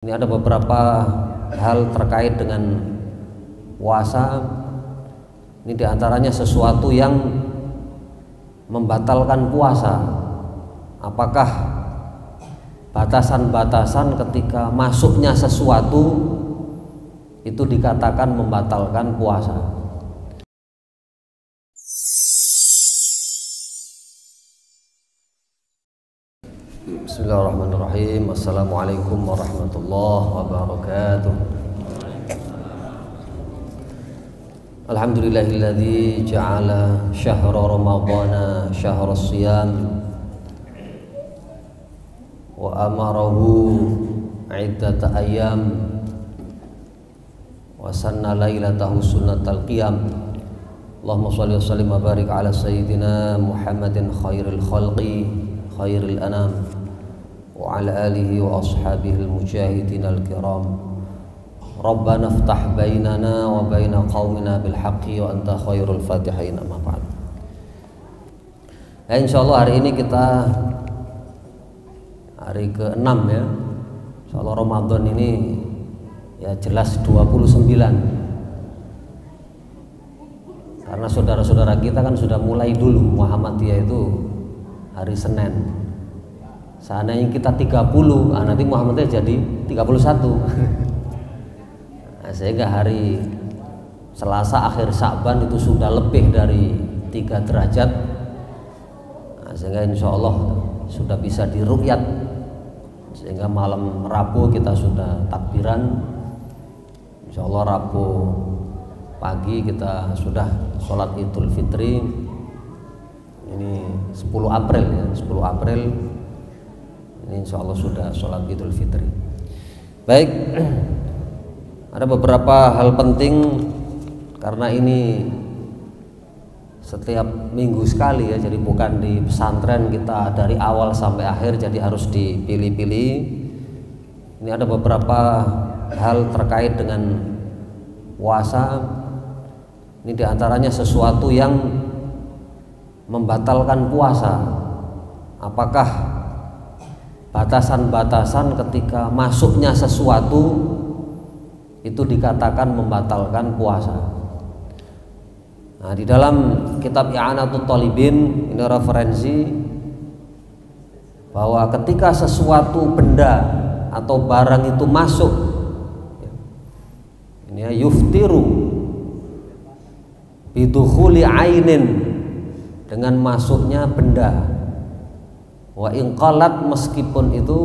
Ini ada beberapa hal terkait dengan puasa. Ini diantaranya sesuatu yang membatalkan puasa. Apakah batasan-batasan ketika masuknya sesuatu itu dikatakan membatalkan puasa? Bismillahirrahmanirrahim. Assalamualaikum warahmatullahi wabarakatuh. Alhamdulillahilladzi ja'ala syahra ramadhana syahra siyam wa amarahu iddata ayyam wa sanna lailatahu sunnatal qiyam. Allahumma shalli wa sallim wa barik ala sayyidina Muhammadin khairil khalqi khairil anam wa ala alihi wa ashabihi al-mujahidin al-kiram. Rabbana iftah bainana wa baina qaumina bil haqqi wa anta khairul fatihin. Amma ba'd. Ya, insyaallah hari ini kita hari ke-6 ya. Insyaallah Ramadan ini ya jelas 29. Karena saudara-saudara kita kan sudah mulai dulu Muhammadiyah itu hari Senin. Seandainya kita 30, nanti Muhammadiyah jadi 31. Sehingga hari Selasa akhir Sya'ban itu sudah lebih dari 3 derajat. Sehingga insya Allah sudah bisa diruqyat. Sehingga malam Rabu kita sudah takbiran. Insya Allah Rabu pagi kita sudah sholat Idul Fitri. Ini 10 April ya, 10 April ini insya Allah sudah sholat Idul Fitri. Baik, ada beberapa hal penting karena ini setiap minggu sekali ya, jadi bukan di pesantren kita dari awal sampai akhir, jadi harus dipilih-pilih. Ini ada beberapa hal terkait dengan puasa. Ini diantaranya sesuatu yang membatalkan puasa. Apakah batasan-batasan ketika masuknya sesuatu itu dikatakan membatalkan puasa? Nah, di dalam kitab I'anatul Talibin ini referensi bahwa ketika sesuatu benda atau barang itu masuk, ini ya, yuftiru bidukhuli ainin, dengan masuknya benda, wa inqalat, meskipun itu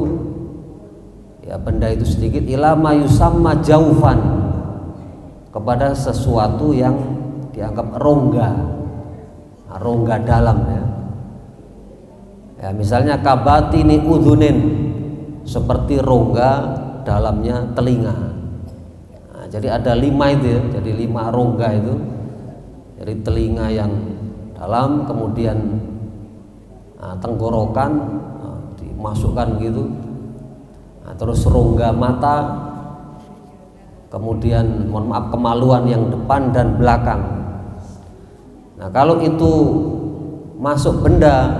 ya benda itu sedikit, ila ma yusamma jaufan, kepada sesuatu yang dianggap rongga, rongga dalam ya. Ya misalnya kabatini udhunin, seperti rongga dalamnya telinga. Nah, jadi ada 5 itu ya, jadi 5 rongga itu. Jadi telinga yang dalam, kemudian tenggorokan dimasukkan gitu, terus rongga mata, kemudian mohon maaf kemaluan yang depan dan belakang. Nah kalau itu masuk benda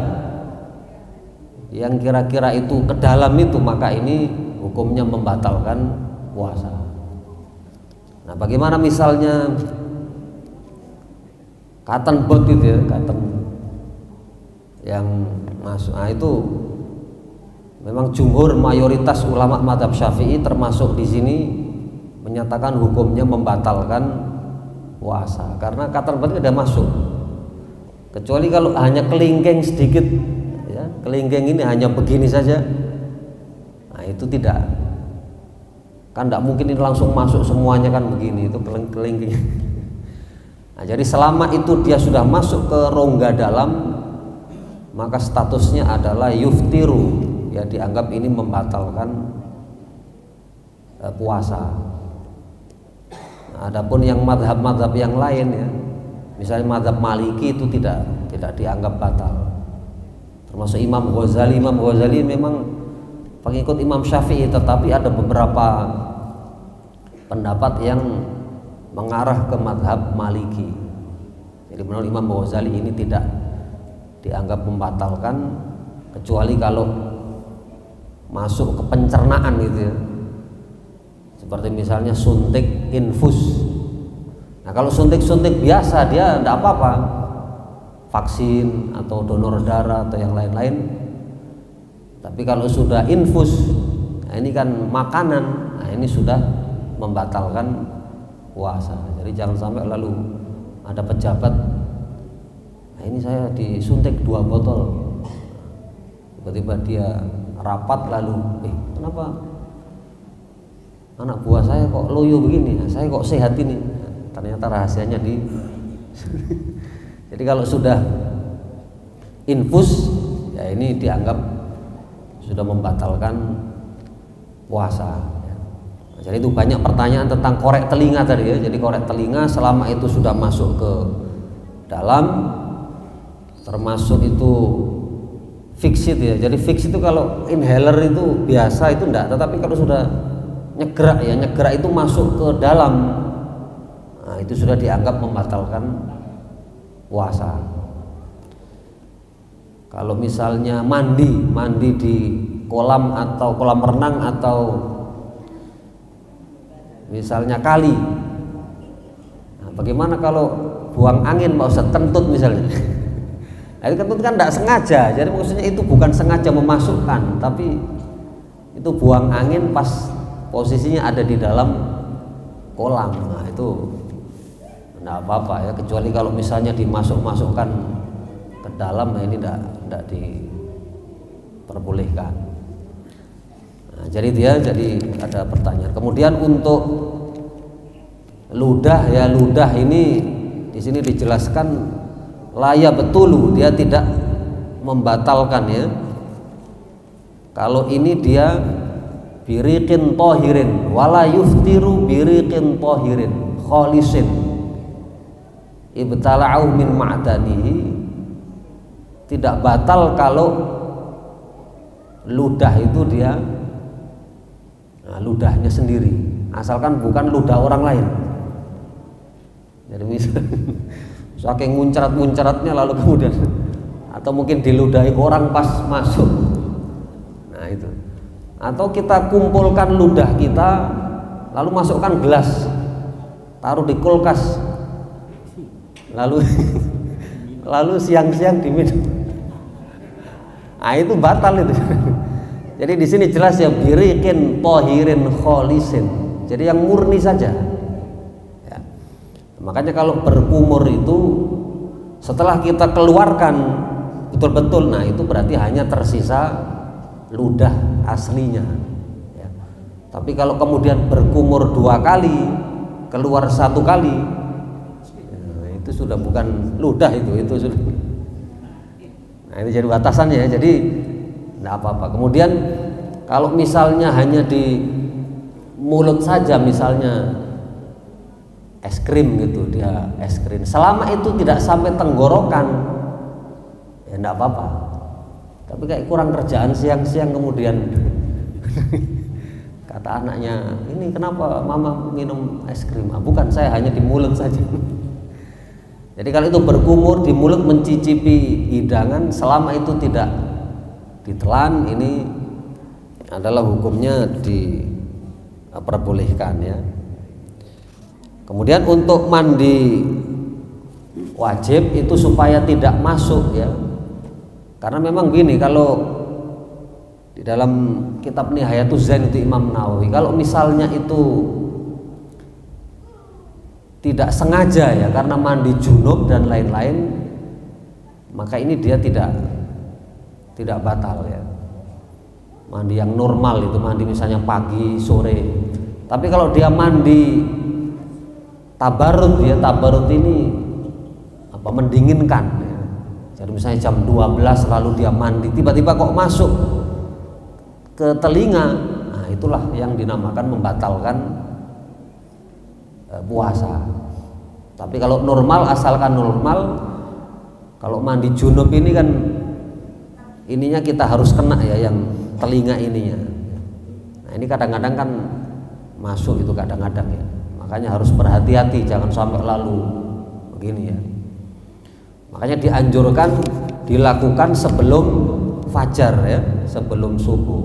yang kira-kira itu ke dalam itu, maka ini hukumnya membatalkan puasa. Nah bagaimana misalnya cotton bud itu ya, cotton yang masuk, nah itu memang jumhur mayoritas ulama mazhab Syafi'i termasuk di sini menyatakan hukumnya membatalkan puasa karena cotton bud tidak masuk, kecuali kalau hanya kelingking sedikit ya, kelingking ini hanya begini saja, nah itu tidak, kan tidak mungkin ini langsung masuk semuanya kan begini, itu kelingking. Nah, jadi selama itu dia sudah masuk ke rongga dalam, maka statusnya adalah yuftiru, ya dianggap ini membatalkan puasa. Nah, adapun yang madhab-madhab yang lain ya, misalnya madhab Maliki itu tidak dianggap batal, termasuk Imam Ghazali. Imam Ghazali memang pengikut Imam Syafi'i, tetapi ada beberapa pendapat yang mengarah ke madhab Maliki. Jadi menurut Imam Ghazali ini tidak dianggap membatalkan, kecuali kalau masuk ke pencernaan gitu ya, seperti misalnya suntik infus. Nah kalau suntik-suntik biasa dia tidak apa-apa, vaksin atau donor darah atau yang lain-lain. Tapi kalau sudah infus, nah ini kan makanan, nah ini sudah membatalkan puasa. Jadi jangan sampai lalu ada pejabat, nah ini saya disuntik 2 botol, tiba-tiba dia rapat lalu, kenapa anak buah saya kok loyo begini, saya kok sehat ini, ternyata rahasianya di jadi kalau sudah infus, ya ini dianggap sudah membatalkan puasa. Jadi itu banyak pertanyaan tentang korek telinga tadi ya. Jadi korek telinga selama itu sudah masuk ke dalam, termasuk itu fixed ya. Jadi fixed itu kalau inhaler itu biasa itu enggak, tetapi kalau sudah nyegrak ya, nyegrak itu masuk ke dalam, nah itu sudah dianggap membatalkan puasa. Kalau misalnya mandi di kolam atau kolam renang atau misalnya kali, nah, bagaimana kalau buang angin Pak Ustadz, kentut misalnya? Nah, itu kentut kan tidak sengaja, jadi maksudnya itu bukan sengaja memasukkan, tapi itu buang angin pas posisinya ada di dalam kolam. Nah itu tidak apa-apa ya, kecuali kalau misalnya dimasukkan ke dalam, nah ini tidak diperbolehkan. Nah, jadi ada pertanyaan. Kemudian untuk ludah ya, ludah ini di sini dijelaskan laya betulu, dia tidak membatalkan ya. Kalau ini dia biriqin tohirin wala yuftiru biriqin tohirin kholisin ibtala'u min ma'danihi, tidak batal kalau ludah itu dia ludahnya sendiri, asalkan bukan ludah orang lain. Jadi misalnya saking muncrat-muncratnya lalu kemudian, atau mungkin diludahi orang pas masuk, nah itu. Atau kita kumpulkan ludah kita lalu masukkan gelas, taruh di kulkas, lalu siang-siang diminum, nah itu batal itu. Jadi di sini jelas ya, biriqin tohirin kholisin, jadi yang murni saja ya. Makanya kalau berkumur itu setelah kita keluarkan betul-betul, nah itu berarti hanya tersisa ludah aslinya ya. Tapi kalau kemudian berkumur 2 kali, keluar 1 kali, ya, itu sudah bukan ludah, itu sudah. Nah ini jadi batasannya ya. Jadi tidak apa-apa. Kemudian kalau misalnya hanya di mulut saja, misalnya es krim gitu, dia es krim, selama itu tidak sampai tenggorokan ya tidak apa-apa. Tapi kayak kurang kerjaan siang-siang kemudian kata anaknya, ini kenapa mama minum es krim? Bukan, saya hanya di mulut saja. Jadi kalau itu berkumur di mulut mencicipi hidangan, selama itu tidak ditelan, ini adalah hukumnya diperbolehkan ya. Kemudian untuk mandi wajib itu supaya tidak masuk ya, karena memang gini, kalau di dalam kitab Nihayatuz Zain itu Imam Nawawi, kalau misalnya itu tidak sengaja ya, karena mandi junub dan lain-lain, maka ini dia tidak batal ya. Mandi yang normal itu mandi misalnya pagi sore. Tapi kalau dia mandi tabarut ya, tabarut ini mendinginkan ya. Jadi misalnya jam 12 lalu dia mandi, tiba-tiba kok masuk ke telinga, nah itulah yang dinamakan membatalkan puasa. Tapi kalau normal, asalkan normal, kalau mandi junub ini kan ininya kita harus kena ya, yang telinga ininya. Nah ini kadang-kadang kan masuk itu kadang-kadang ya, makanya harus berhati-hati, jangan sampai lalu begini ya. Makanya dianjurkan dilakukan sebelum fajar ya, sebelum subuh.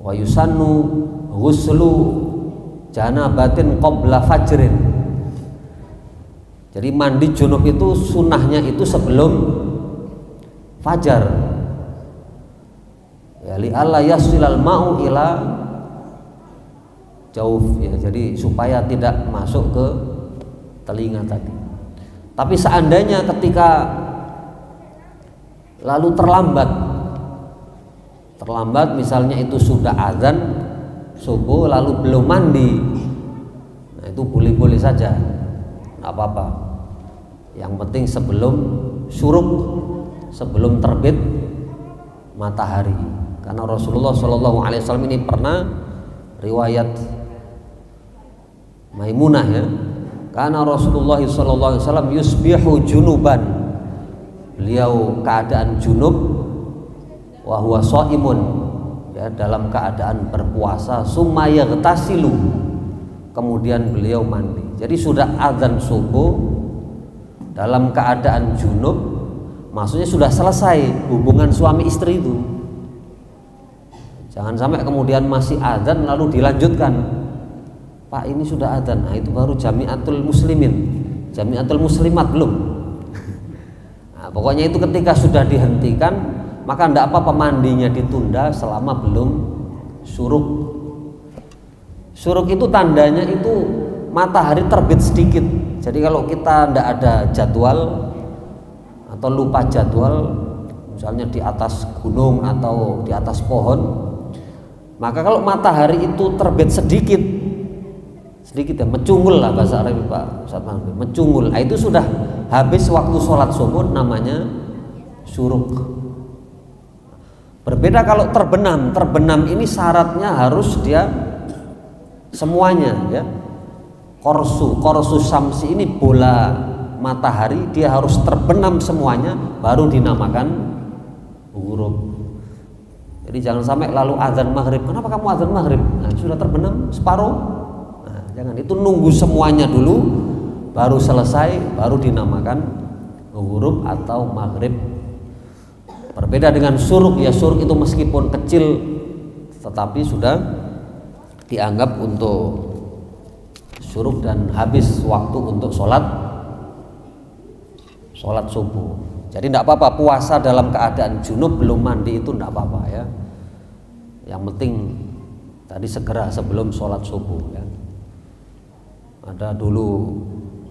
Wa yusannu ghuslu janabatin qabla fajrin. Jadi mandi junub itu sunnahnya itu sebelum fajar. Ya li alla yasilal ma'u ila jauh ya, jadi supaya tidak masuk ke telinga tadi. Tapi seandainya ketika lalu terlambat misalnya itu sudah azan subuh lalu belum mandi, nah itu boleh-boleh saja, nggak apa-apa. Yang penting sebelum syuruk, sebelum terbit matahari. Karena Rasulullah Shallallahu Alaihi Wasallam ini pernah, riwayat Maimunah ya, karena Rasulullah Shallallahu Alaihi Wasallam yusbihu junuban, beliau keadaan junub, wa huwa shaimun, ya, dalam keadaan berpuasa, summa yaghtasilu, kemudian beliau mandi. Jadi sudah azan subuh dalam keadaan junub, maksudnya sudah selesai hubungan suami istri itu. Jangan sampai kemudian masih azan lalu dilanjutkan, Pak ini sudah azan, nah itu baru jami'atul muslimin, jami'atul muslimat belum. Nah, pokoknya itu ketika sudah dihentikan, maka tidak apa-apa mandinya ditunda selama belum syuruk. Syuruk itu tandanya itu matahari terbit sedikit. Jadi kalau kita tidak ada jadwal atau lupa jadwal, misalnya di atas gunung atau di atas pohon, maka kalau matahari itu terbit sedikit ya, mencungul lah bahasa Arab Pak Ustaz Mahmud, mencungul, nah, itu sudah habis waktu sholat subuh, namanya syuruk. Berbeda kalau terbenam ini syaratnya harus dia semuanya ya. Korsu samsi ini bola matahari, dia harus terbenam semuanya baru dinamakan ghurub. Jadi jangan sampai lalu azan maghrib, kenapa kamu azan maghrib? Nah, sudah terbenam separuh. Nah, jangan, itu nunggu semuanya dulu baru selesai baru dinamakan ghurub atau maghrib. Berbeda dengan syuruk ya, syuruk itu meskipun kecil tetapi sudah dianggap untuk syuruk dan habis waktu untuk sholat subuh. Jadi tidak apa-apa puasa dalam keadaan junub belum mandi, itu tidak apa-apa ya. Yang penting tadi segera sebelum sholat subuh ya. Ada dulu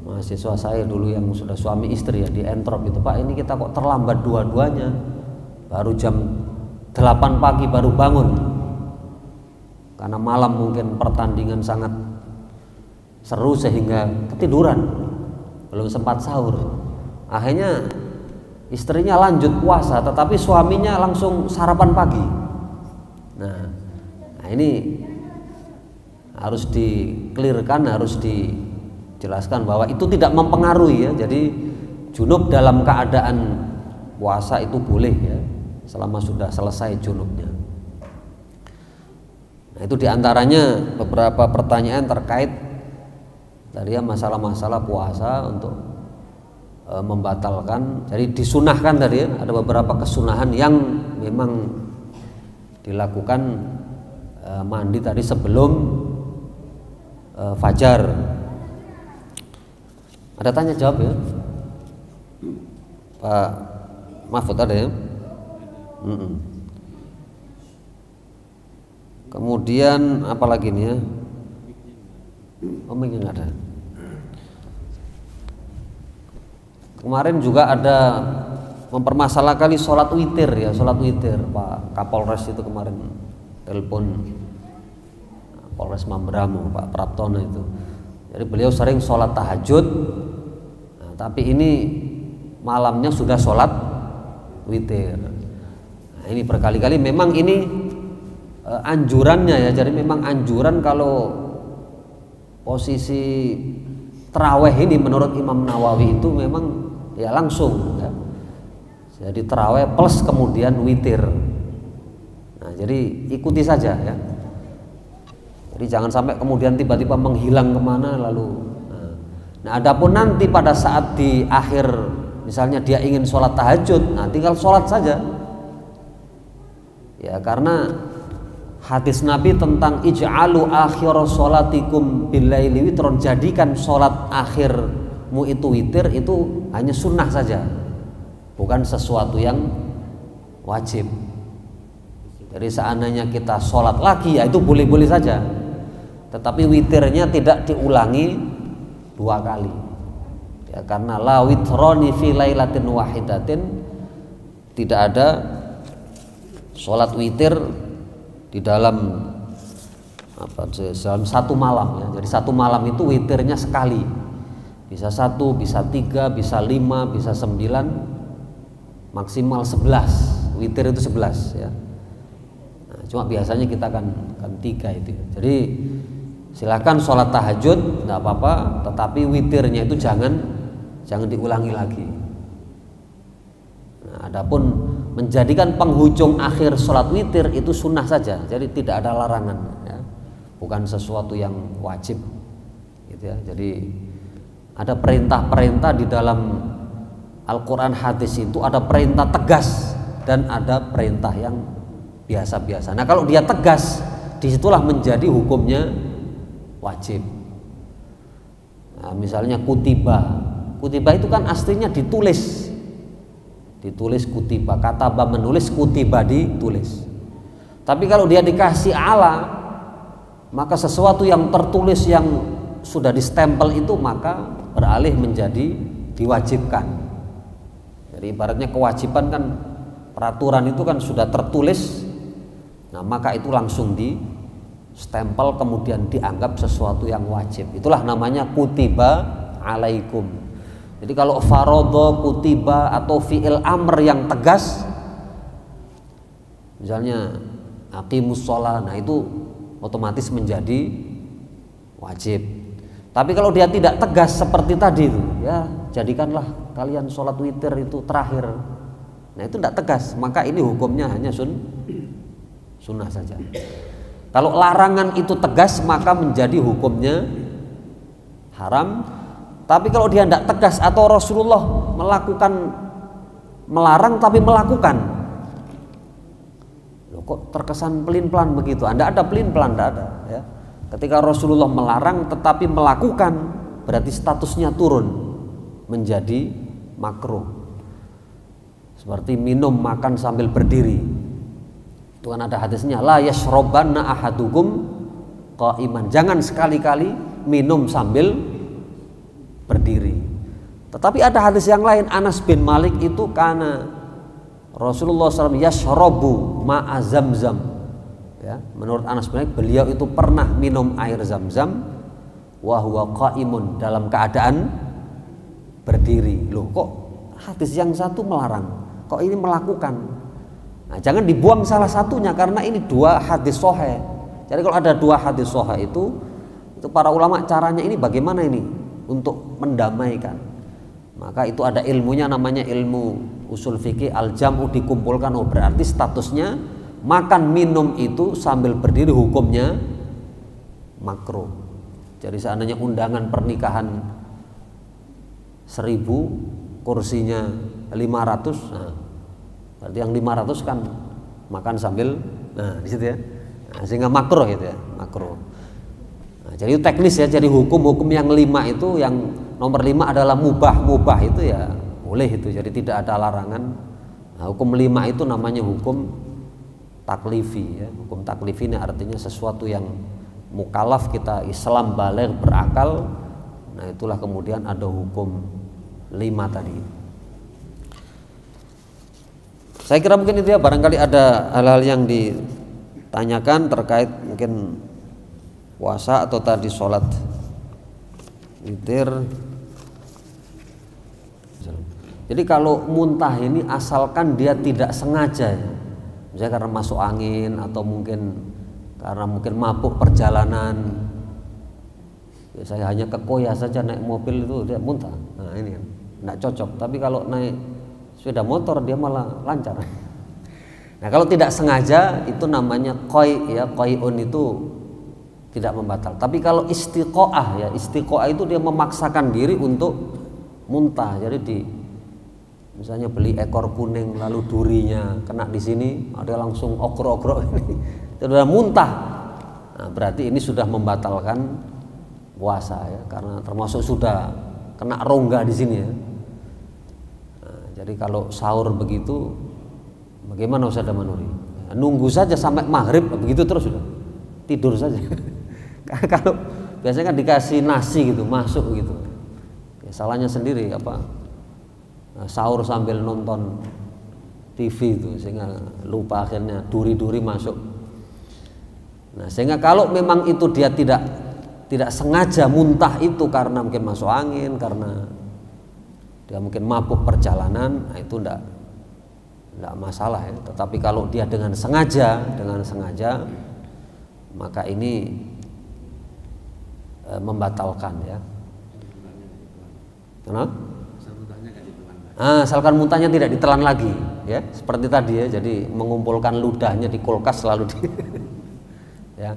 mahasiswa saya dulu yang sudah suami istri ya, di Entrop itu, Pak ini kita kok terlambat dua-duanya, baru jam 8 pagi baru bangun karena malam mungkin pertandingan sangat seru sehingga ketiduran, belum sempat sahur. Akhirnya istrinya lanjut puasa tetapi suaminya langsung sarapan pagi. Nah ini harus di-clearkan, harus dijelaskan bahwa itu tidak mempengaruhi ya. Jadi junub dalam keadaan puasa itu boleh ya, selama sudah selesai junubnya. Nah itu diantaranya beberapa pertanyaan terkait tadi ya, masalah-masalah puasa untuk membatalkan. Jadi disunahkan tadi ya, ada beberapa kesunahan yang memang dilakukan mandi tadi sebelum fajar. Ada tanya jawab ya Pak Mahfud, ada ya. Kemudian apa lagi nih ya, mungkin ada. Kemarin juga ada mempermasalahkan sholat witir ya, sholat witir. Pak Kapolres itu kemarin telepon, Polres Mamberamo Pak Praptono itu. Jadi beliau sering sholat tahajud, nah, tapi ini malamnya sudah sholat witir. Nah, ini berkali-kali memang ini anjurannya ya. Jadi memang anjuran kalau posisi terawih ini menurut Imam Nawawi itu memang ya langsung ya. Jadi terawih plus kemudian witir. Nah, jadi ikuti saja ya. Jadi jangan sampai kemudian tiba-tiba menghilang kemana lalu. Nah, adapun nanti pada saat di akhir misalnya dia ingin sholat tahajud, nah tinggal sholat saja. Ya karena hadis Nabi tentang ij'alu akhir sholatikum billaili witron, jadikan sholat akhirmu itu witir, itu hanya sunnah saja, bukan sesuatu yang wajib. Jadi seandainya kita sholat lagi ya itu boleh-boleh saja, tetapi witirnya tidak diulangi 2 kali ya, karena la witroni fi lailatin wahidatin, tidak ada sholat witir di dalam dalam satu malam ya. Jadi satu malam itu witirnya sekali, bisa 1, bisa 3, bisa 5, bisa 9, maksimal 11. Witir itu 11 ya. Nah, cuma biasanya kita kan 3 itu. Jadi silakan sholat tahajud nggak apa-apa, tetapi witirnya itu jangan diulangi lagi. Nah, adapun menjadikan penghujung akhir sholat witir itu sunnah saja, jadi tidak ada larangan ya, bukan sesuatu yang wajib gitu ya. Jadi ada perintah-perintah di dalam Al-Quran, hadis itu ada perintah tegas dan ada perintah yang biasa-biasa. Nah kalau dia tegas, disitulah menjadi hukumnya wajib. Nah, misalnya kutiba itu kan aslinya ditulis kutiba, kataba menulis, kutiba ditulis. Tapi kalau dia dikasih ala, maka sesuatu yang tertulis yang sudah distempel itu maka beralih menjadi diwajibkan. Jadi ibaratnya kewajiban kan, peraturan itu kan sudah tertulis, nah maka itu langsung di stempel kemudian dianggap sesuatu yang wajib. Itulah namanya kutiba alaikum. Jadi kalau farodho, kutiba atau fi'il amr yang tegas, misalnya aqimus sholah, nah itu otomatis menjadi wajib. Tapi kalau dia tidak tegas seperti tadi itu, ya jadikanlah kalian sholat witir itu terakhir. Nah itu tidak tegas, maka ini hukumnya hanya sunnah saja. Kalau larangan itu tegas, maka menjadi hukumnya haram. Tapi kalau dia tidak tegas atau Rasulullah melarang tapi melakukan, loh kok terkesan pelin-pelan begitu? Anda ada pelin-pelan, tidak ada ya. Ketika Rasulullah melarang tetapi melakukan, berarti statusnya turun menjadi makruh. Seperti minum makan sambil berdiri, itu kan ada hadisnya, la yashrobanna ahadukum qaiman, jangan sekali-kali minum sambil berdiri. Tetapi ada hadis yang lain, Anas bin Malik itu karena Rasulullah SAW yashrobu ma'a zamzam ya, menurut Anas bin Malik beliau itu pernah minum air zam-zam wa huwa qaimun, dalam keadaan berdiri. Loh kok hadis yang satu melarang, kok ini melakukan? Nah, jangan dibuang salah satunya karena ini 2 hadis sahih. Jadi kalau ada 2 hadis sahih itu para ulama caranya ini bagaimana ini untuk mendamaikan. Maka itu ada ilmunya, namanya ilmu usul fikih, al-jam'u dikumpulkan. Oh berarti statusnya makan minum itu sambil berdiri hukumnya makruh. Jadi seandainya undangan pernikahan 1000, kursinya 500, nah, berarti yang 500 kan makan sambil, nah di situ ya, nah, sehingga makruh gitu ya, makruh. Nah, jadi itu teknis ya. Jadi hukum-hukum yang 5 itu, yang nomor 5 adalah mubah itu ya boleh itu, jadi tidak ada larangan. Nah, hukum 5 itu namanya hukum taklifi ya. Hukum taklifi ini artinya sesuatu yang mukallaf, kita Islam baligh berakal. Nah itulah kemudian ada hukum 5 tadi. Saya kira mungkin itu ya, barangkali ada hal-hal yang ditanyakan terkait mungkin puasa atau tadi sholat witir. Jadi kalau muntah ini asalkan dia tidak sengaja ya. Misalnya karena masuk angin atau mungkin karena mabuk perjalanan. Ya, saya hanya kekoya saja naik mobil itu dia muntah. Nah ini kan tidak cocok. Tapi kalau naik sepeda motor dia malah lancar. Nah kalau tidak sengaja itu namanya qai ya, qai'un itu tidak membatal. Tapi kalau istiqoah ya, istiqoah itu dia memaksakan diri untuk muntah. Jadi misalnya beli ekor kuning lalu durinya kena di sini, ada langsung ogro-ogro ini. itu sudah muntah, nah, berarti ini sudah membatalkan puasa ya, karena termasuk sudah kena rongga di sini ya. Nah, jadi kalau sahur begitu, bagaimana Ustaz Manuri? Nunggu saja sampai maghrib begitu terus sudah tidur saja. Kalau biasanya kan dikasih nasi gitu masuk gitu, ya, salahnya sendiri apa sahur sambil nonton TV itu sehingga lupa akhirnya duri-duri masuk. Nah sehingga kalau memang itu dia tidak sengaja muntah itu karena mungkin masuk angin, karena dia mungkin mabuk perjalanan, nah itu enggak masalah ya. Tetapi kalau dia dengan sengaja maka ini membatalkan ya. Kenapa? Asalkan muntahnya tidak ditelan lagi ya, seperti tadi ya. Jadi mengumpulkan ludahnya di kulkas selalu ya.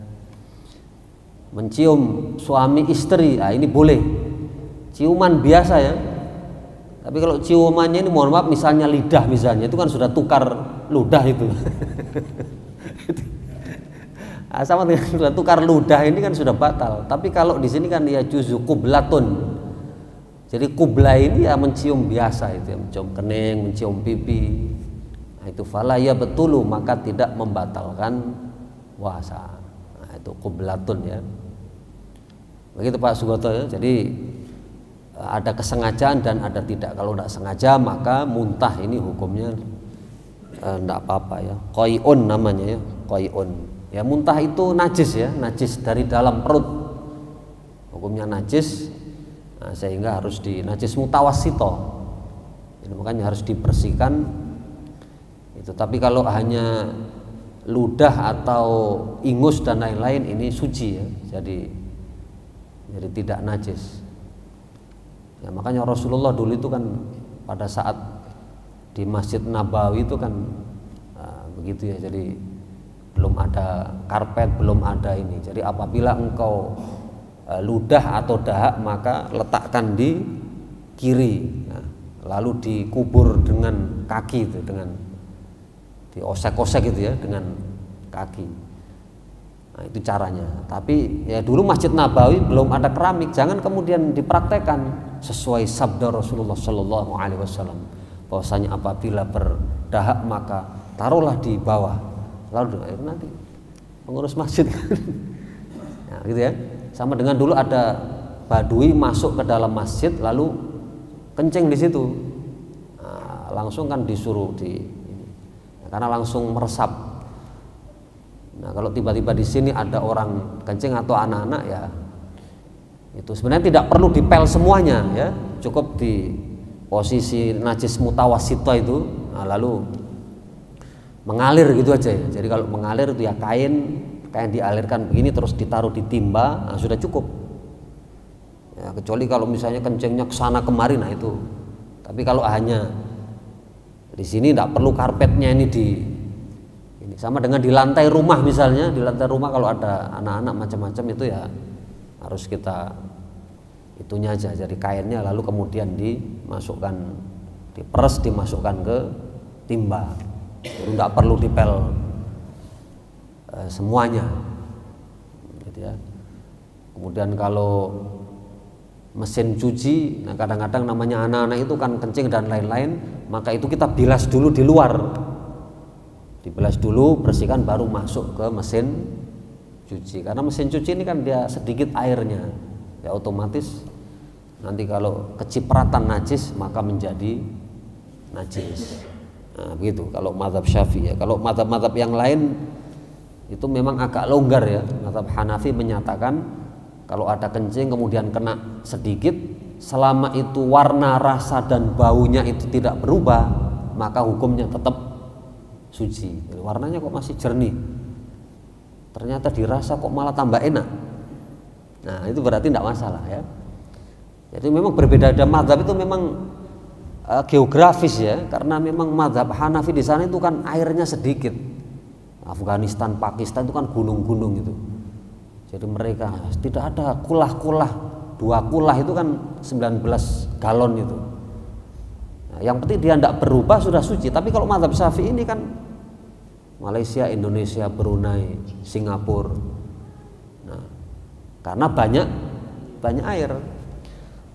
Mencium suami istri, nah ini boleh. Ciuman biasa ya. Tapi kalau ciumannya ini mohon maaf misalnya lidah misalnya, itu kan sudah tukar ludah itu. Sama dengan sudah tukar ludah ini kan sudah batal. Tapi kalau di sini kan dia juzu kublatun. Jadi kubla ini ya mencium biasa itu ya, mencium kening, mencium pipi. Nah, itu fala ya betulu, maka tidak membatalkan puasa. Nah, itu kublatun ya. Begitu Pak Sugoto ya. Jadi ada kesengajaan dan ada tidak. Kalau tidak sengaja maka muntah ini hukumnya tidak apa-apa ya. Qoi'un namanya ya, qoi'un. Ya muntah itu najis ya, najis dari dalam perut. Hukumnya najis, nah, sehingga harus najis mutawassito. Ini makanya harus dibersihkan. Itu. Tapi kalau hanya ludah atau ingus dan lain-lain ini suci ya. Jadi tidak najis. Ya makanya Rasulullah dulu itu kan pada saat di Masjid Nabawi itu kan begitu ya. Jadi belum ada karpet, belum ada ini. Jadi apabila engkau ludah atau dahak maka letakkan di kiri, ya, lalu dikubur dengan kaki itu, dengan diosek-osek gitu ya dengan kaki. Nah, itu caranya. Tapi ya dulu Masjid Nabawi belum ada keramik, jangan kemudian dipraktekkan sesuai sabda Rasulullah Shallallahu Alaihi Wasallam bahwasanya apabila berdahak maka taruhlah di bawah. Lalu nanti pengurus masjid nah, gitu ya. Sama dengan dulu ada badui masuk ke dalam masjid lalu kencing di situ, nah, langsung kan disuruh karena langsung meresap. Nah kalau tiba-tiba di sini ada orang kencing atau anak-anak ya itu sebenarnya tidak perlu dipel semuanya ya, cukup di posisi najis mutawassito itu, nah, lalu mengalir gitu aja ya. Jadi kalau mengalir itu ya kain dialirkan begini terus ditaruh di timba, nah sudah cukup ya, kecuali kalau misalnya kencingnya kesana kemari, nah itu. Tapi kalau hanya di sini tidak perlu karpetnya ini sama dengan di lantai rumah misalnya, di lantai rumah kalau ada anak-anak macam-macam itu ya harus kita itunya aja, jadi kainnya lalu kemudian dimasukkan, diperes, dimasukkan ke timba. Jadi tidak perlu dipel semuanya gitu ya. Kemudian kalau mesin cuci, nah kadang-kadang namanya anak-anak itu kan kencing dan lain-lain, maka itu kita bilas dulu di luar, dibilas dulu, bersihkan, baru masuk ke mesin cuci. Karena mesin cuci ini kan dia sedikit airnya ya, otomatis nanti kalau kecipratan najis maka menjadi najis. Nah, begitu kalau mazhab Syafi'i ya. Kalau mazhab-mazhab yang lain itu memang agak longgar ya. Mazhab Hanafi menyatakan kalau ada kencing kemudian kena sedikit, selama itu warna, rasa dan baunya itu tidak berubah, maka hukumnya tetap suci. Jadi, warnanya kok masih jernih, ternyata dirasa kok malah tambah enak, nah itu berarti tidak masalah ya. Jadi memang berbeda, ada mazhab itu memang geografis ya, karena memang mazhab Hanafi di sana itu kan airnya sedikit. Afghanistan, Pakistan itu kan gunung-gunung itu. Jadi mereka tidak ada kulah-kulah, 2 kulah itu kan 19 galon itu. Nah, yang penting dia tidak berubah sudah suci. Tapi kalau mazhab Syafi'i ini kan Malaysia, Indonesia, Brunei, Singapura. Nah, karena banyak air.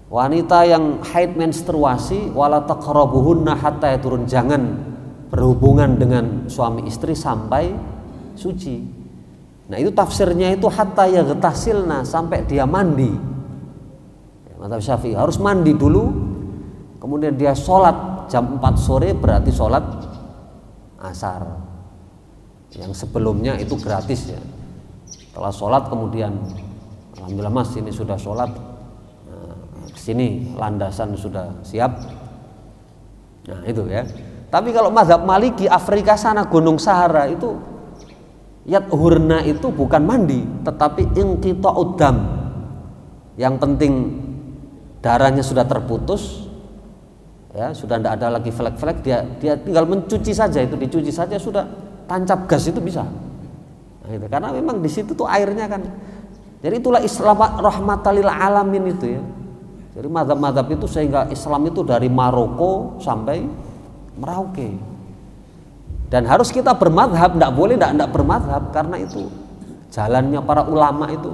Wanita yang haid menstruasi wala taqrabuhunna hatta turun, jangan berhubungan dengan suami istri sampai suci. Nah, itu tafsirnya itu hatta yaghtasilna, sampai dia mandi. Mazhab Syafi'i harus mandi dulu, kemudian dia sholat jam 4 sore berarti sholat asar. Yang sebelumnya itu gratis ya. Setelah sholat kemudian alhamdulillah mas ini sudah sholat, sini landasan sudah siap. Nah itu ya. Tapi kalau mazhab Maliki Afrika sana Gunung Sahara itu yathurna itu bukan mandi, tetapi inqita'ud dam. Yang penting darahnya sudah terputus, ya sudah tidak ada lagi flek-flek, dia tinggal mencuci saja, itu dicuci saja sudah tancap gas itu bisa. Nah, itu. Karena memang di situ tuh airnya kan. Jadi itulah Islam rahmatan lil alamin itu ya. Jadi mazhab-mazhab itu sehingga Islam itu dari Maroko sampai Merauke. Dan harus kita bermadhab, tidak boleh tidak bermadhab, karena itu jalannya para ulama itu.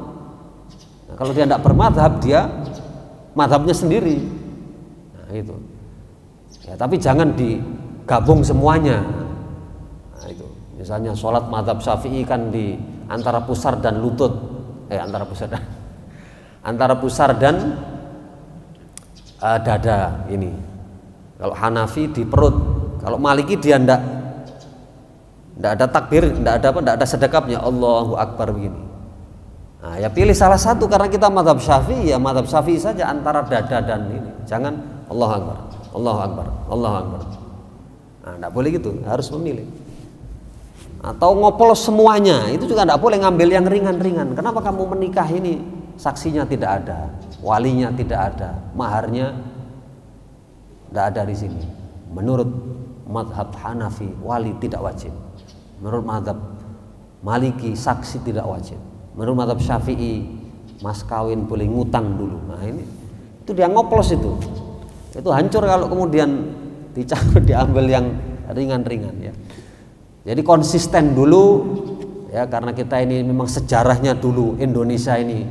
Nah, kalau dia tidak bermadhab, dia madhabnya sendiri. Nah itu. Ya, tapi jangan digabung semuanya. Nah itu. Misalnya sholat mazhab Syafi'i kan di antara pusar dan lutut. Antara pusar dan dada ini. Kalau Hanafi di perut, kalau Maliki dia ndak ada takbir, ndak ada sedekapnya, Allahu Akbar begini. Nah, ya pilih salah satu, karena kita mazhab Syafi'i, ya mazhab Syafi'i saja antara dada dan ini. Jangan Allahu Akbar, Allahu Akbar, Allahu Akbar. Nah, ndak boleh gitu, harus memilih. Atau ngoplos semuanya, itu juga ndak boleh, ngambil yang ringan-ringan. Kenapa kamu menikah ini saksinya tidak ada, walinya tidak ada, maharnya tidak ada di sini. Menurut mazhab Hanafi wali tidak wajib. Menurut mazhab Maliki saksi tidak wajib. Menurut mazhab Syafi'i mas kawin boleh ngutang dulu. Nah ini itu dia ngoplos itu hancur kalau kemudian diambil yang ringan-ringan ya. Jadi konsisten dulu ya, karena kita ini memang sejarahnya dulu Indonesia ini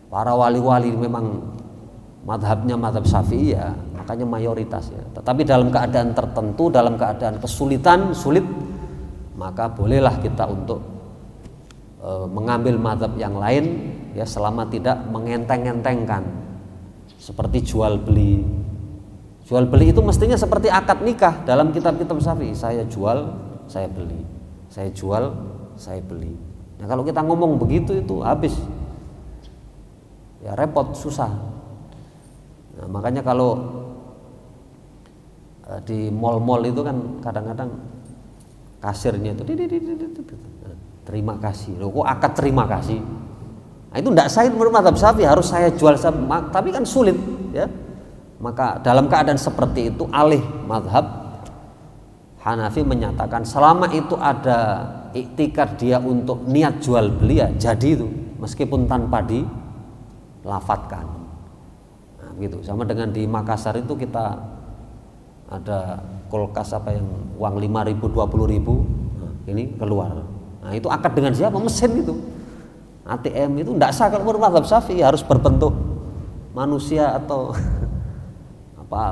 para wali-wali memang madhabnya madhab Syafi'i ya, makanya mayoritas ya. Tetapi dalam keadaan tertentu, dalam keadaan kesulitan, sulit, maka bolehlah kita untuk mengambil madhab yang lain ya, selama tidak mengenteng-entengkan. Seperti jual beli. Jual beli itu mestinya seperti akad nikah dalam kitab-kitab Syafi'i. Saya jual, saya beli. Saya jual, saya beli. Nah, kalau kita ngomong begitu itu habis. Ya repot, susah. Nah, makanya kalau di mal-mal itu kan kadang-kadang kasirnya itu terima kasih. Loh, kok akad terima kasih? Nah, itu tidak sah menurut mazhab Syafi'i, harus saya jual, tapi kan sulit ya. Maka dalam keadaan seperti itu alih mazhab Hanafi menyatakan selama itu ada iktikad dia untuk niat jual beli ya jadi itu, meskipun tanpa dilafatkan. Nah, gitu. Sama dengan di Makassar itu kita ada kulkas apa yang uang 5.000 20.000, nah, ini keluar. Nah, itu akad dengan siapa? Mesin itu. ATM itu tidak sah kalau menurut mazhab Syafi'i, harus berbentuk manusia atau apa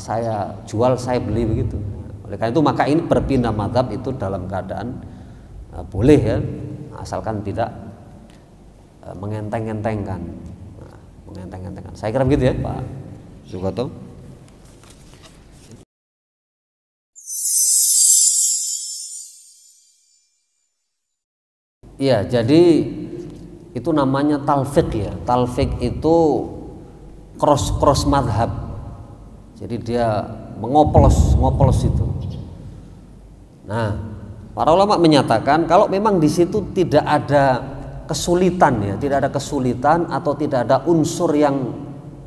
saya jual saya beli begitu. Oleh karena itu maka ini berpindah mazhab itu dalam keadaan boleh ya, asalkan tidak mengenteng-entengkan. Nah, mengenteng-entengkan. Saya kira begitu ya Pak Sukoto. Iya, jadi itu namanya talfiq ya. Talfiq itu cross madhab. Jadi dia ngoplos itu. Nah, para ulama menyatakan kalau memang di situ tidak ada kesulitan ya, tidak ada kesulitan atau tidak ada unsur yang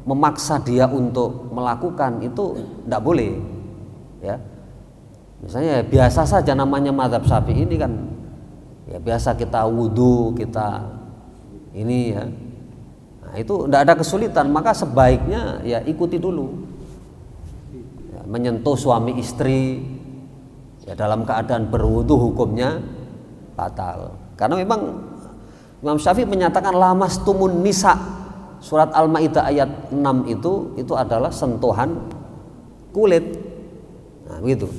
memaksa dia untuk melakukan, itu tidak boleh ya. Misalnya biasa saja namanya mazhab Syafi'i ini kan ya, biasa kita wudhu, kita ini ya. Nah, itu tidak ada kesulitan, maka sebaiknya ya ikuti dulu. Ya, menyentuh suami istri Ya dalam keadaan berwudu hukumnya batal. Karena memang Imam Syafi'i menyatakan lamastumun nisa, surat Al-Maidah ayat 6 itu adalah sentuhan kulit. Nah, begitu.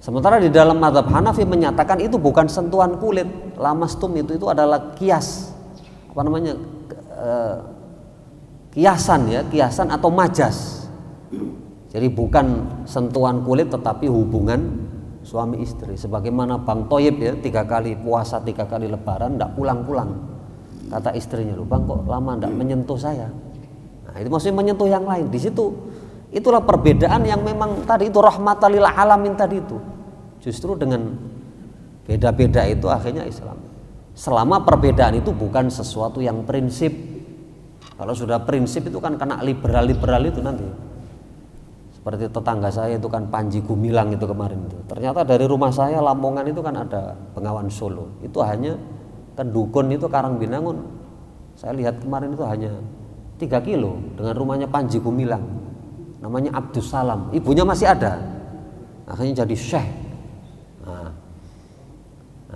Sementara di dalam mazhab Hanafi menyatakan itu bukan sentuhan kulit. Lamastum itu adalah kias. Apa namanya? Kiasan ya, kiasan atau majas. Jadi bukan sentuhan kulit tetapi hubungan suami istri. Sebagaimana Bang Toyib ya, 3 kali puasa 3 kali lebaran tidak pulang-pulang. Kata istrinya, "Loh Bang, kok lama tidak menyentuh saya?" Nah, itu maksudnya menyentuh yang lain. Di situ itulah perbedaan yang memang tadi itu rahmatan lil alamin tadi itu. Justru dengan beda-beda itu akhirnya Islam. Selama perbedaan itu bukan sesuatu yang prinsip. Kalau sudah prinsip itu kan kena liberal-liberal itu nanti. Seperti tetangga saya itu kan Panji Gumilang itu kemarin itu. Ternyata dari rumah saya Lamongan itu kan ada Bengawan Solo. Itu hanya kan dukun itu Karangbinangun. Saya lihat kemarin itu hanya 3 kilo dengan rumahnya Panji Gumilang. Namanya Abdus Salam. Ibunya masih ada. Akhirnya jadi syekh.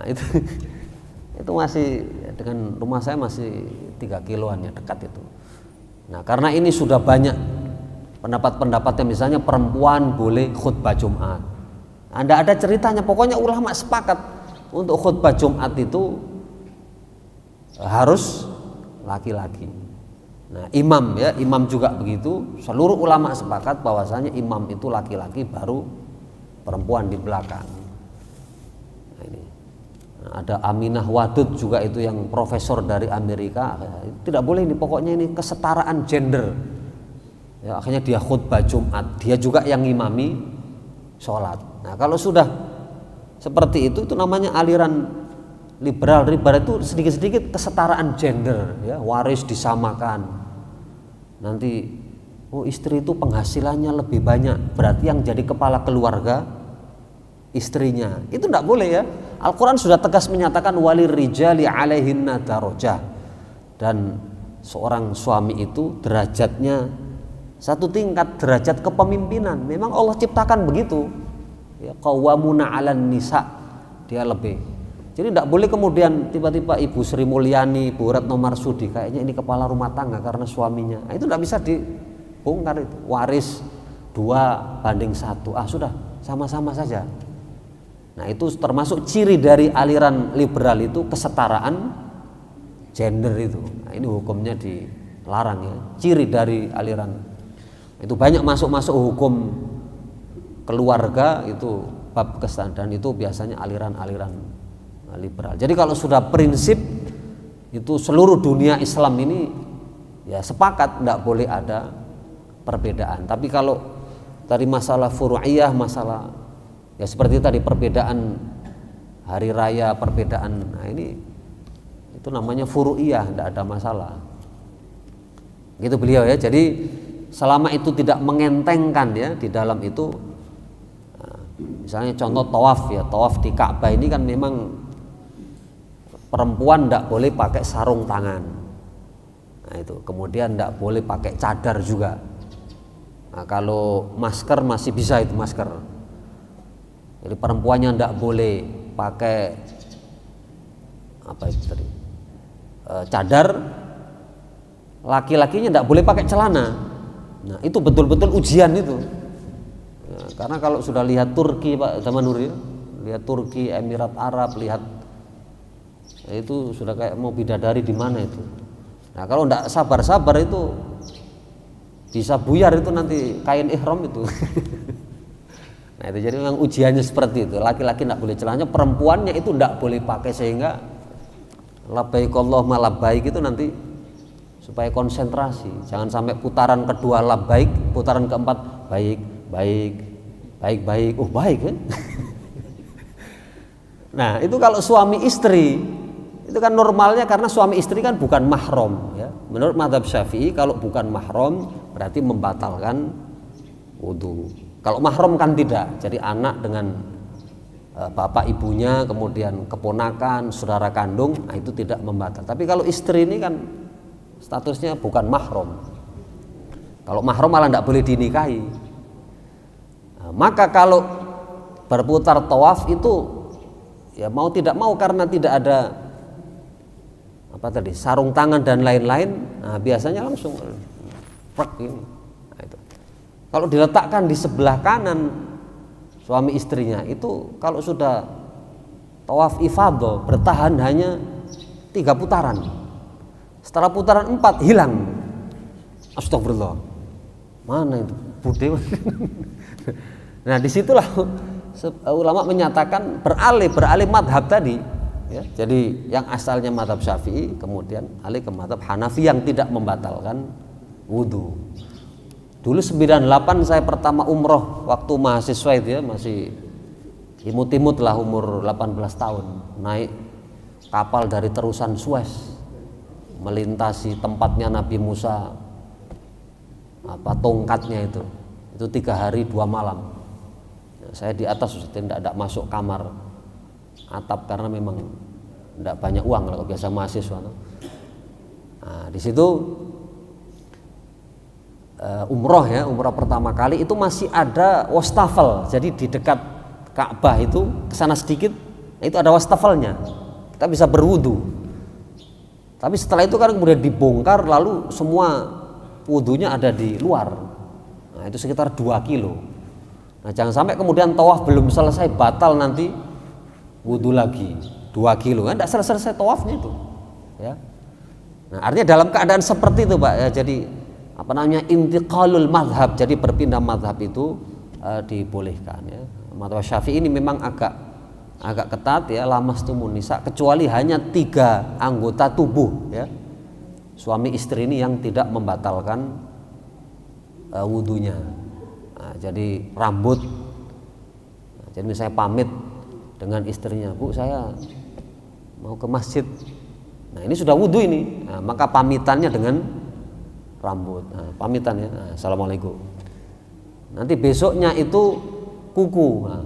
Nah itu masih dengan rumah saya masih 3 kiloan ya, dekat itu. Nah karena ini sudah banyak pendapat-pendapatnya, misalnya perempuan boleh khutbah Jumat. Anda ada ceritanya, pokoknya ulama sepakat untuk khutbah Jumat itu harus laki-laki. Nah imam ya, imam juga begitu. Seluruh ulama sepakat bahwasanya imam itu laki-laki, baru perempuan di belakang. Nah, ini. Nah, ada Aminah Wadud juga itu yang profesor dari Amerika. Tidak boleh ini, pokoknya ini kesetaraan gender. Ya, akhirnya dia khutbah Jumat, dia juga yang ngimami sholat. Nah kalau sudah seperti itu namanya aliran liberal. Liberal itu sedikit-sedikit kesetaraan gender, ya, waris disamakan. Nanti istri itu penghasilannya lebih banyak, berarti yang jadi kepala keluarga istrinya. Itu tidak boleh ya. Al-Quran sudah tegas menyatakan walir rijali alaihinna darajah, dan seorang suami itu derajatnya satu tingkat, derajat kepemimpinan. Memang Allah ciptakan begitu ya, qawwamuna 'alan nisa, dia lebih. Jadi tidak boleh kemudian tiba-tiba Ibu Sri Mulyani, Bu Retno Marsudi kayaknya ini kepala rumah tangga karena suaminya. Nah, itu tidak bisa dibongkar itu. Waris 2:1. Sudah sama-sama saja. Nah itu termasuk ciri dari aliran liberal itu kesetaraan gender itu. Nah, ini hukumnya dilarang ya. Ciri dari aliran itu banyak masuk hukum keluarga itu bab kesetaraan itu biasanya aliran-aliran liberal. Jadi kalau sudah prinsip itu seluruh dunia Islam ini ya sepakat tidak boleh ada perbedaan. Tapi kalau dari masalah furu'iyah, masalah ya seperti tadi perbedaan hari raya, perbedaan, nah ini itu namanya furu'iyah, tidak ada masalah. Gitu beliau ya. Jadi selama itu tidak mengentengkan ya di dalam itu, nah, misalnya contoh tawaf ya, tawaf di Ka'bah ini kan memang perempuan tidak boleh pakai sarung tangan. Nah itu, kemudian tidak boleh pakai cadar juga. Nah kalau masker masih bisa itu masker. Jadi perempuannya tidak boleh pakai apa itu tadi cadar, laki-lakinya tidak boleh pakai celana. Nah itu betul-betul ujian itu ya, karena kalau sudah lihat Turki Pak Zaman Nuri, lihat Turki, Emirat Arab, lihat ya, itu sudah kayak mau bidadari di mana itu. Nah kalau tidak sabar-sabar itu bisa buyar itu nanti kain ihram itu. Nah itu jadi memang ujiannya seperti itu. Laki-laki tidak boleh celananya, perempuannya itu tidak boleh pakai, sehingga labbaik Allahumma labbaik itu nanti supaya konsentrasi. Jangan sampai putaran kedua labbaik, putaran keempat baik. Oh baik kan? Nah itu kalau suami istri itu kan normalnya, karena suami istri kan bukan mahram ya. Menurut mazhab Syafi'i kalau bukan mahram berarti membatalkan wudu. Kalau mahram kan tidak, jadi anak dengan bapak ibunya, kemudian keponakan, saudara kandung, nah itu tidak membatal. Tapi kalau istri ini kan statusnya bukan mahram. Kalau mahram malah tidak boleh dinikahi. Nah, maka kalau berputar tawaf itu ya mau tidak mau karena tidak ada sarung tangan dan lain-lain, nah biasanya langsung ini. Nah, itu. Kalau diletakkan di sebelah kanan suami istrinya itu kalau sudah tawaf ifadah bertahan hanya 3 putaran. Setelah putaran 4 hilang. Astagfirullah. Mana itu bude? Nah disitulah ulama menyatakan beralih madhab tadi. Ya, jadi yang asalnya madhab Syafi'i kemudian alih ke madhab Hanafi yang tidak membatalkan wudhu. Dulu 98 saya pertama umroh waktu mahasiswa itu ya, masih imut-imut lah, umur 18 tahun, naik kapal dari terusan Suez melintasi tempatnya Nabi Musa, tongkatnya itu 3 hari 2 malam. Saya di atas tidak masuk kamar atap karena memang tidak banyak uang kalau biasa mahasiswa. Nah, di situ umroh pertama kali itu masih ada wastafel. Jadi di dekat Ka'bah itu kesana sedikit itu ada wastafelnya. Kita bisa berwudu. Tapi setelah itu kan kemudian dibongkar lalu semua wudunya ada di luar. Nah, itu sekitar 2 kilo. Nah, jangan sampai kemudian tawaf belum selesai batal nanti wudhu lagi 2 kilo kan tidak selesai tawafnya itu ya. Nah artinya dalam keadaan seperti itu Pak ya, jadi intiqalul madhab, jadi berpindah madhab itu dibolehkan ya. Madhab Syafi'i ini memang agak ketat ya, lamastumun nisa, kecuali hanya 3 anggota tubuh ya, suami istri ini yang tidak membatalkan wudhunya. Nah, jadi rambut, jadi misalnya pamit dengan istrinya, Bu saya mau ke masjid, nah ini sudah wudhu ini, nah, maka pamitannya dengan rambut, nah, pamitannya, nah, assalamualaikum. Nanti besoknya itu kuku, nah,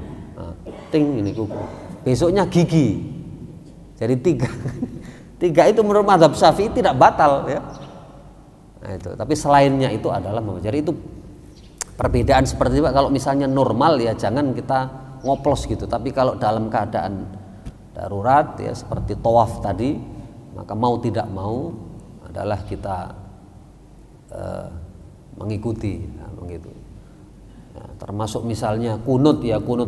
ting ini kuku, besoknya gigi, jadi 3 itu menurut mazhab Syafi'i tidak batal ya. Nah itu, tapi selainnya itu adalah, jadi itu perbedaan seperti itu. Kalau misalnya normal ya jangan kita ngoplos gitu, tapi kalau dalam keadaan darurat ya seperti tawaf tadi, maka mau tidak mau adalah kita mengikuti ya, begitu. Ya, termasuk misalnya kunut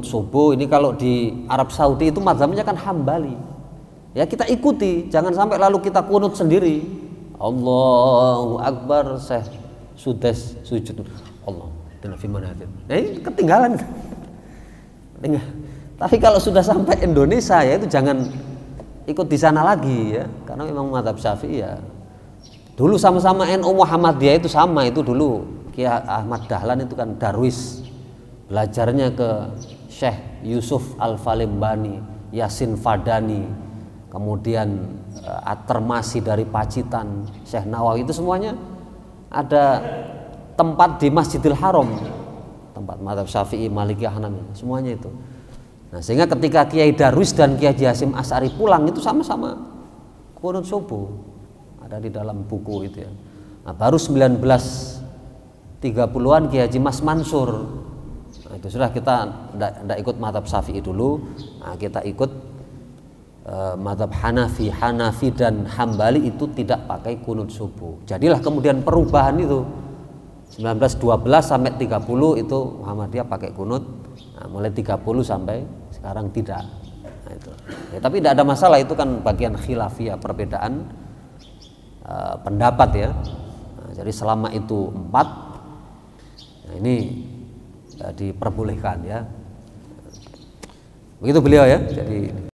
subuh ini kalau di Arab Saudi itu mazhabnya kan Hambali. Ya kita ikuti, jangan sampai lalu kita kunut sendiri. Allahu Akbar, saya sudah sujud. Allah, dan firman nah ini ketinggalan. Tapi kalau sudah sampai Indonesia ya itu jangan ikut di sana lagi ya, karena memang mazhab Syafi'i ya. Dulu sama-sama NU Muhammadiyah itu sama, itu dulu Kiai Ahmad Dahlan itu kan darwis, belajarnya ke Syekh Yusuf Al-Falimbani, Yasin Fadani, kemudian At-Termasi dari Pacitan, Syekh Nawawi, itu semuanya ada tempat di Masjidil Haram, tempat mazhab Syafi'i, Maliki, Hanafi, semuanya itu. Nah, sehingga ketika Kiai Darwis dan Kiai Haji Hasyim Asy'ari pulang itu sama-sama qunut subuh, ada di dalam buku itu ya. Nah, baru 1930-an Kiai Haji Mas Mansur. Nah, itu sudah kita tidak ikut mazhab Syafi'i dulu. Nah, kita ikut mazhab Hanafi dan Hambali itu tidak pakai qunut subuh. Jadilah kemudian perubahan itu 1912 sampai 30 itu Muhammadiyah pakai qunut, nah, mulai 30 sampai sekarang tidak. Nah, itu. Ya, tapi tidak ada masalah, itu kan bagian khilafiyah, perbedaan pendapat ya. Nah, jadi selama itu 4, nah ini diperbolehkan ya. Begitu beliau ya. Jadi